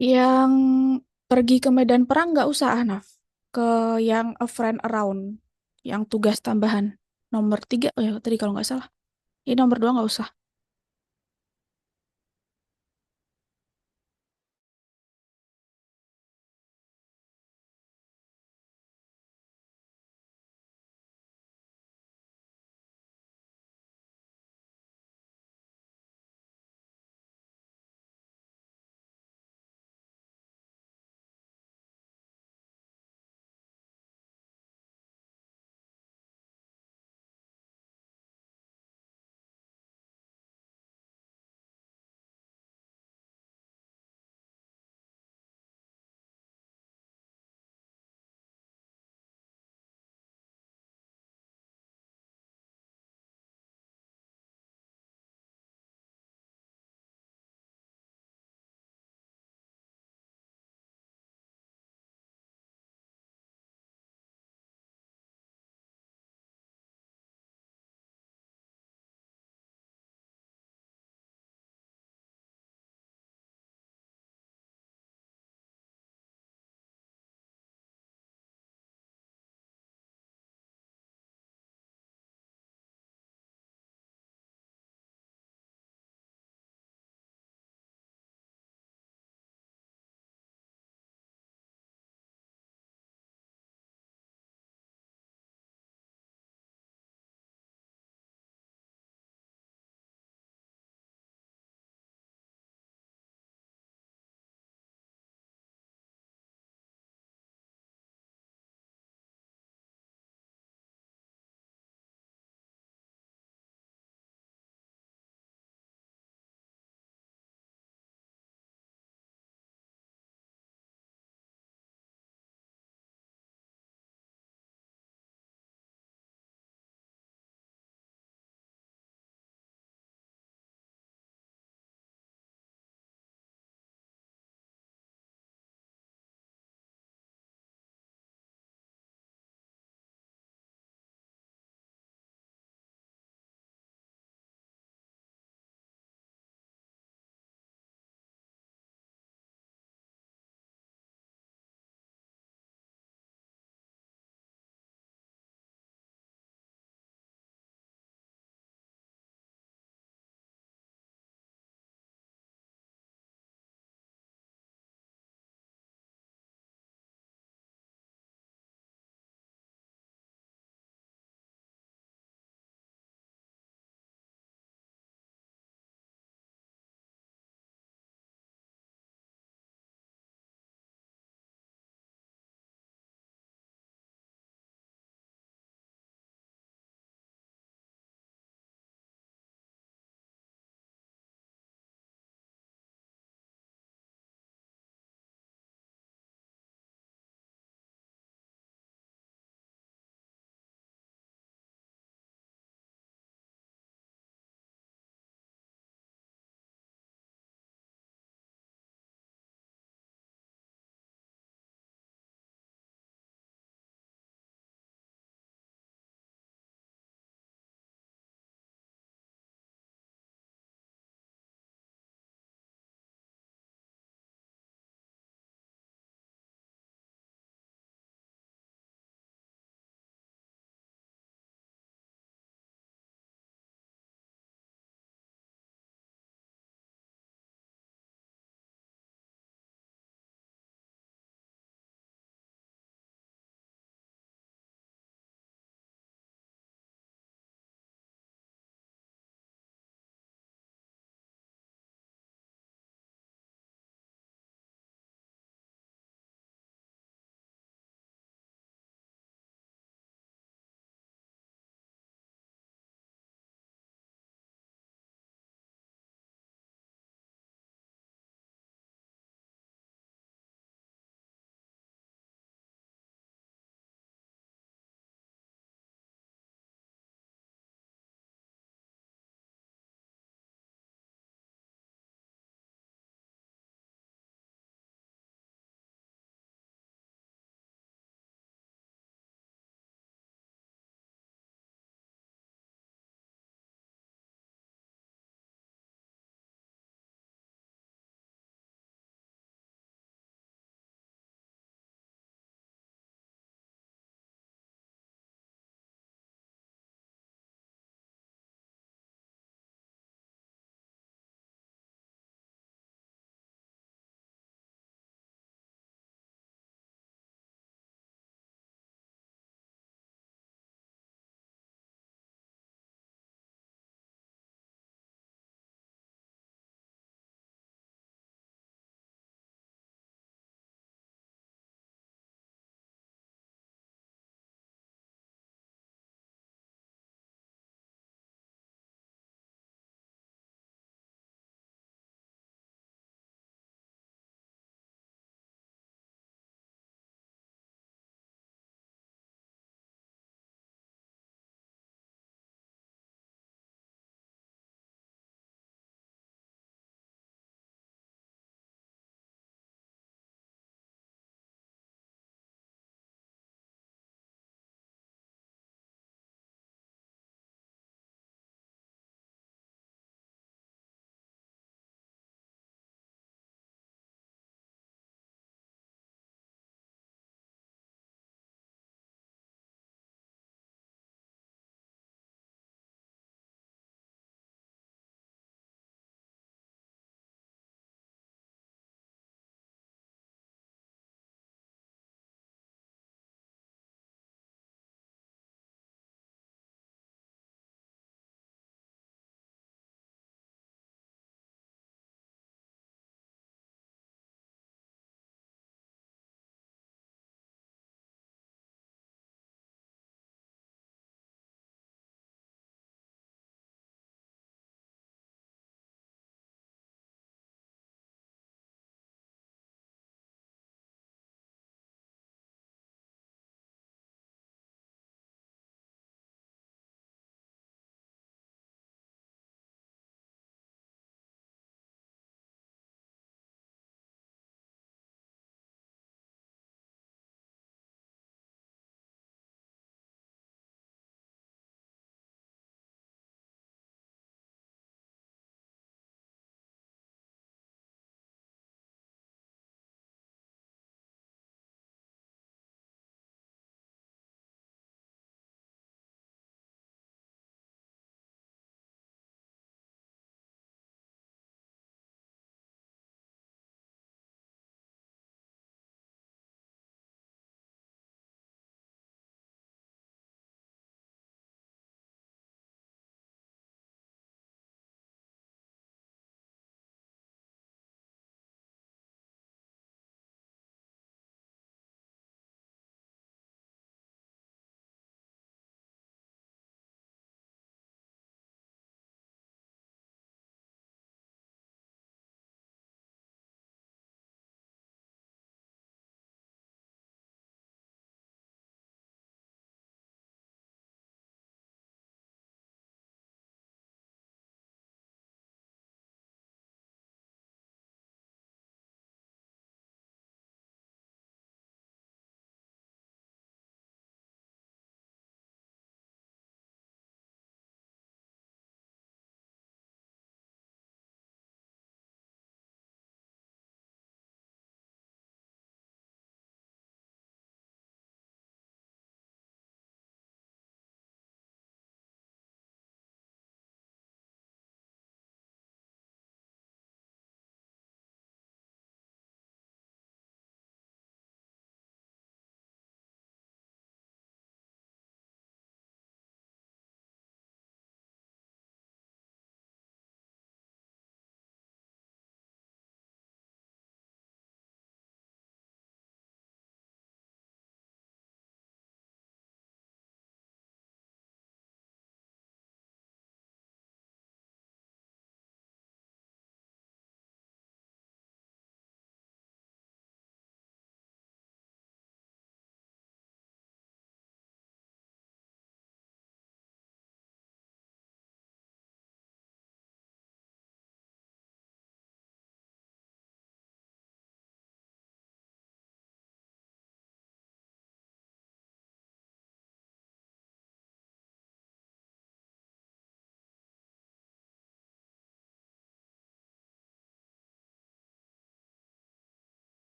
Yang pergi ke medan perang nggak usah, Ahnaf. Ke yang a friend around, yang tugas tambahan. Nomor 3, oh ya tadi kalau nggak salah. Ini nomor 2 nggak usah.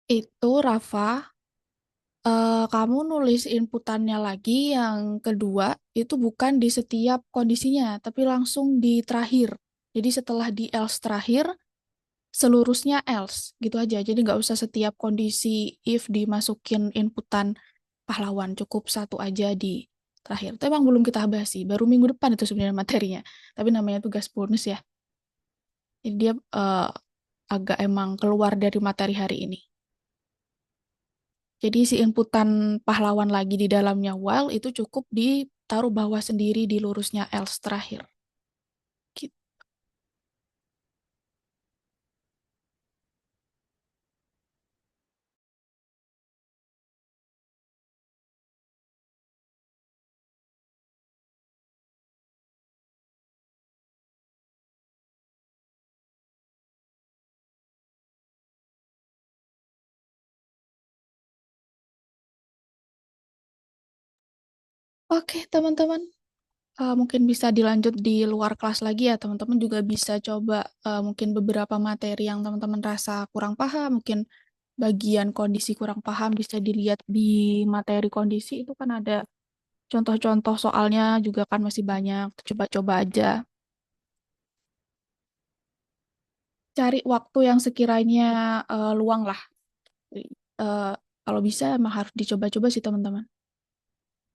Itu Rafa, kamu nulis inputannya lagi yang kedua itu bukan di setiap kondisinya, tapi langsung di terakhir. Jadi setelah di else terakhir, seluruhnya else gitu aja. Jadi nggak usah setiap kondisi if dimasukin inputan pahlawan, cukup satu aja di terakhir. Itu emang belum kita bahas sih, baru minggu depan itu sebenarnya materinya. Tapi namanya tugas bonus ya. Jadi dia agak emang keluar dari materi hari ini. Jadi si inputan pahlawan lagi di dalamnya while itu cukup ditaruh bawah sendiri di lurusnya else terakhir. Gitu. Oke, teman-teman. Mungkin bisa dilanjut di luar kelas lagi ya, teman-teman juga bisa coba mungkin beberapa materi yang teman-teman rasa kurang paham, mungkin bagian kondisi kurang paham bisa dilihat di materi kondisi itu kan ada contoh-contoh soalnya juga kan masih banyak, coba-coba aja. Cari waktu yang sekiranya luang lah. Eh, Kalau bisa emang harus dicoba-coba sih teman-teman.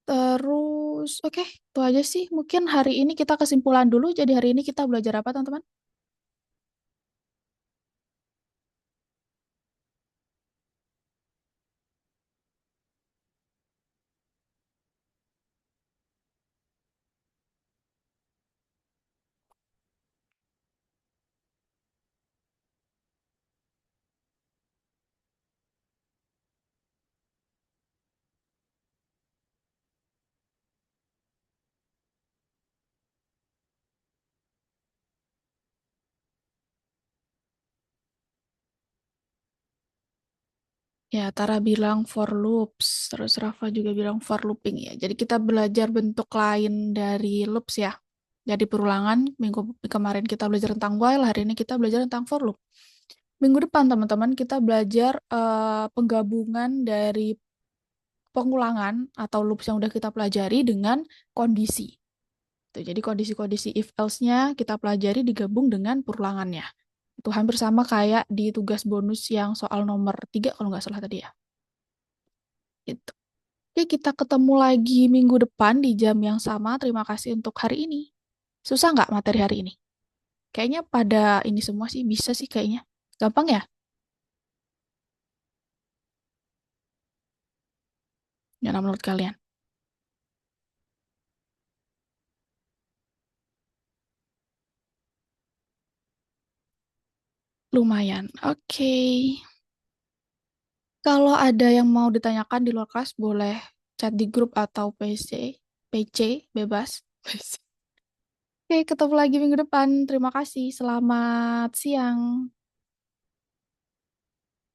Terus, oke, itu aja sih. Mungkin hari ini kita kesimpulan dulu. Jadi hari ini kita belajar apa, teman-teman? Ya, Tara bilang for loops, terus Rafa juga bilang for looping ya. Jadi kita belajar bentuk lain dari loops ya. Jadi perulangan, minggu kemarin kita belajar tentang while, hari ini kita belajar tentang for loop. Minggu depan teman-teman kita belajar penggabungan dari pengulangan atau loops yang udah kita pelajari dengan kondisi. Tuh, jadi kondisi-kondisi if else-nya kita pelajari digabung dengan perulangannya. Itu hampir sama kayak di tugas bonus yang soal nomor 3 kalau nggak salah tadi ya. Gitu. Oke, kita ketemu lagi minggu depan di jam yang sama. Terima kasih untuk hari ini. Susah nggak materi hari ini? Kayaknya pada ini semua sih bisa sih kayaknya. Gampang ya? Gimana menurut kalian? Lumayan. Oke. Kalau ada yang mau ditanyakan di luar kelas, boleh chat di grup atau PC, bebas. Oke, ketemu lagi minggu depan. Terima kasih. Selamat siang.